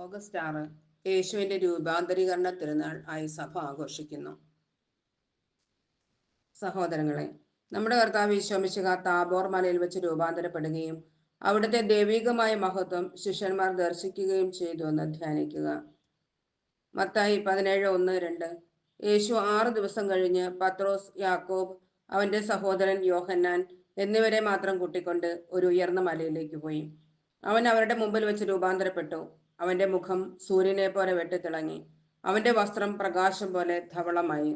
August 6 യേശുവിന്റെ രൂപാന്തരീകരണ തിരുനാൾ ആയി സഭ ആഘോഷിക്കുന്നു. സഹോദരങ്ങളെ, നമ്മുടെ കർത്താവ് ഈശോ മിശിഹാ താബോർ മലയിൽ വെച്ച് രൂപാന്തരപ്പെടുകയും അവിടുത്തെ ദൈവികമായ മഹത്വം ശിഷ്യന്മാർ ദർശിക്കുകയും ചെയ്തു എന്ന് ധ്യാനിക്കുക. മത്തായി 17:1-2. യേശു 6 ദിവസം കഴിഞ്ഞ് പത്രോസ്, യാക്കോബ്, അവന്റെ സഹോദരൻ യോഹന്നാൻ എന്നിവരെ മാത്രം കൂട്ടിക്കൊണ്ട് ഒരു ഉയർന്ന മലയിലേക്ക് പോയി. അവൻ അവരുടെ മുമ്പിൽ വെച്ച് രൂപാന്തരപ്പെട്ടു. അവന്റെ മുഖം സൂര്യനെ പോലെ വെട്ടിത്തിളങ്ങി. അവന്റെ വസ്ത്രം പ്രകാശം പോലെ ധവളമായി.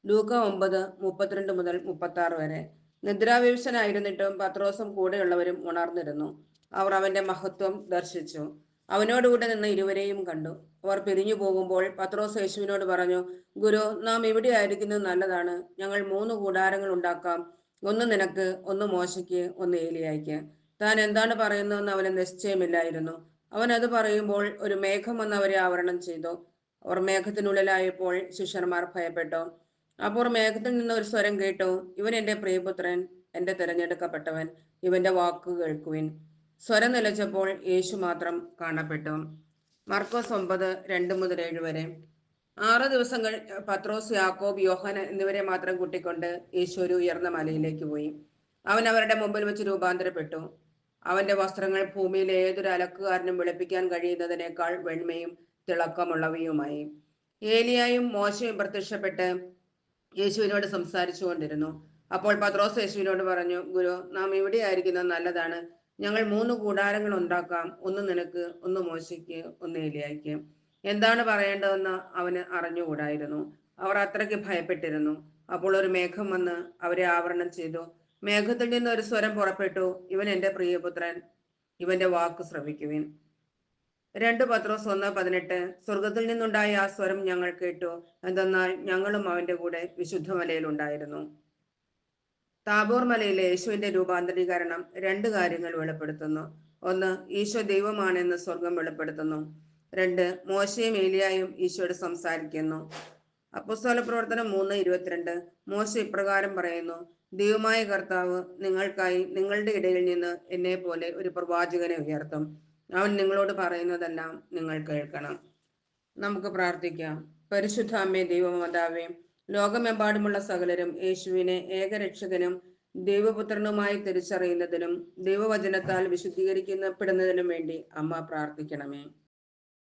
ലൂക്ക 9:32-36 വരെ. നിദ്രാവിവശനായിരുന്നിട്ടും പത്രോസും കൂടെയുള്ളവരും ഉണർന്നിരുന്നു. അവർ അവന്റെ മഹത്വം ദർശിച്ചു. അവനോടുകൂടെ നിന്ന് ഇരുവരെയും കണ്ടു. അവർ പിരിഞ്ഞു പോകുമ്പോൾ പത്രോസ് യേശുവിനോട് പറഞ്ഞു, ഗുരു, നാം ഇവിടെ ആയിരിക്കുന്നത് നല്ലതാണ്. ഞങ്ങൾ 3 കൂടാരങ്ങൾ ഉണ്ടാക്കാം. ഒന്ന് നിനക്ക്, ഒന്ന് മോശയ്ക്ക്, ഒന്ന് ഏലിയായ്ക്ക്. താൻ എന്താണ് പറയുന്നതെന്ന് അവന് നിശ്ചയമില്ലായിരുന്നു. അവൻ അത് പറയുമ്പോൾ ഒരു മേഘം വന്ന് അവരെ ആവരണം ചെയ്തു. അവർ മേഘത്തിനുള്ളിലായപ്പോൾ ശിഷ്യന്മാർ ഭയപ്പെട്ടു. അപ്പോൾ മേഘത്തിൽ നിന്ന് ഒരു സ്വരം കേട്ടു, ഇവൻ എൻ്റെ പ്രിയപുത്രൻ, എൻ്റെ തിരഞ്ഞെടുക്കപ്പെട്ടവൻ, ഇവന്റെ വാക്ക് കേൾക്കുവിൻ. സ്വരം നിലച്ചപ്പോൾ യേശു മാത്രം കാണപ്പെട്ടു. മർക്കോസ് 9:2-7 വരെ. 6 ദിവസം കഴിഞ്ഞ് പത്രോസ്, യാക്കോബ്, യോഹന്നാൻ എന്നിവരെ മാത്രം കൂട്ടിക്കൊണ്ട് യേശു ഒരു ഉയർന്ന മലയിലേക്ക് പോയി. അവൻ അവരുടെ മുമ്പിൽ വെച്ച് രൂപാന്തരപ്പെട്ടു. അവന്റെ വസ്ത്രങ്ങൾ ഭൂമിയിലെ ഏതൊരു അലക്കുകാരനും വെളുപ്പിക്കാൻ കഴിയുന്നതിനേക്കാൾ വെണ്മയും തിളക്കമുള്ളവയുമായി. ഏലിയായും മോശയും പ്രത്യക്ഷപ്പെട്ട് യേശുവിനോട് സംസാരിച്ചു കൊണ്ടിരുന്നു. അപ്പോൾ പത്രോസ് യേശുവിനോട് പറഞ്ഞു, ഗുരു, നാം ഇവിടെ ആയിരിക്കുന്നത് നല്ലതാണ്. ഞങ്ങൾ 3 കൂടാരങ്ങൾ ഉണ്ടാക്കാം. ഒന്ന് നിനക്ക്, ഒന്ന് മോശയ്ക്ക്, ഒന്ന് ഏലിയായ്ക്ക്. എന്താണ് പറയേണ്ടതെന്ന് അവന് അറിഞ്ഞുകൂടായിരുന്നു. അവർ അത്രയ്ക്ക് ഭയപ്പെട്ടിരുന്നു. അപ്പോൾ ഒരു മേഘം വന്ന് അവരെ ആവരണം ചെയ്തു. മേഘത്തിൽ നിന്ന് ഒരു സ്വരം പുറപ്പെട്ടു, ഇവൻ എൻ്റെ പ്രിയപുത്രൻ, ഇവന്റെ വാക്ക് ശ്രവിക്കുവിൻ. 2 പത്രോസ് 1:18. സ്വർഗത്തിൽ നിന്നുണ്ടായ ആ സ്വരം ഞങ്ങൾ കേട്ടു. എന്തെന്നാൽ ഞങ്ങളും അവന്റെ കൂടെ വിശുദ്ധ മലയിൽ ഉണ്ടായിരുന്നു. താബോർ മലയിലെ യേശുവിന്റെ രൂപാന്തരീകരണം 2 കാര്യങ്ങൾ വെളിപ്പെടുത്തുന്നു. 1. ഈശോ ദൈവമാണെന്ന് സ്വർഗം വെളിപ്പെടുത്തുന്നു. 2. മോശയും ഏലിയായും ഈശോയോട് സംസാരിക്കുന്നു. അപ്പോസ്തല പ്രവർത്തനം 3:22. മോശ ഇപ്രകാരം പറയുന്നു, ദൈവമായ കർത്താവ് നിങ്ങൾക്കായി നിങ്ങളുടെ ഇടയിൽ നിന്ന് എന്നെ പോലെ ഒരു പ്രവാചകനെ ഉയർത്തും. അവൻ നിങ്ങളോട് പറയുന്നതെല്ലാം നിങ്ങൾ കേൾക്കണം. നമുക്ക് പ്രാർത്ഥിക്കാം. പരിശുദ്ധ അമ്മേ, ദൈവമാതാവേ, ലോകമെമ്പാടുമുള്ള സകലരും യേശുവിനെ ഏകരക്ഷകനും ദൈവപുത്രനുമായി തിരിച്ചറിയുന്നതിനും ദൈവവചനത്താൽ വിശുദ്ധീകരിക്കപ്പെടുന്നതിനും വേണ്ടി അമ്മ പ്രാർത്ഥിക്കണമേ.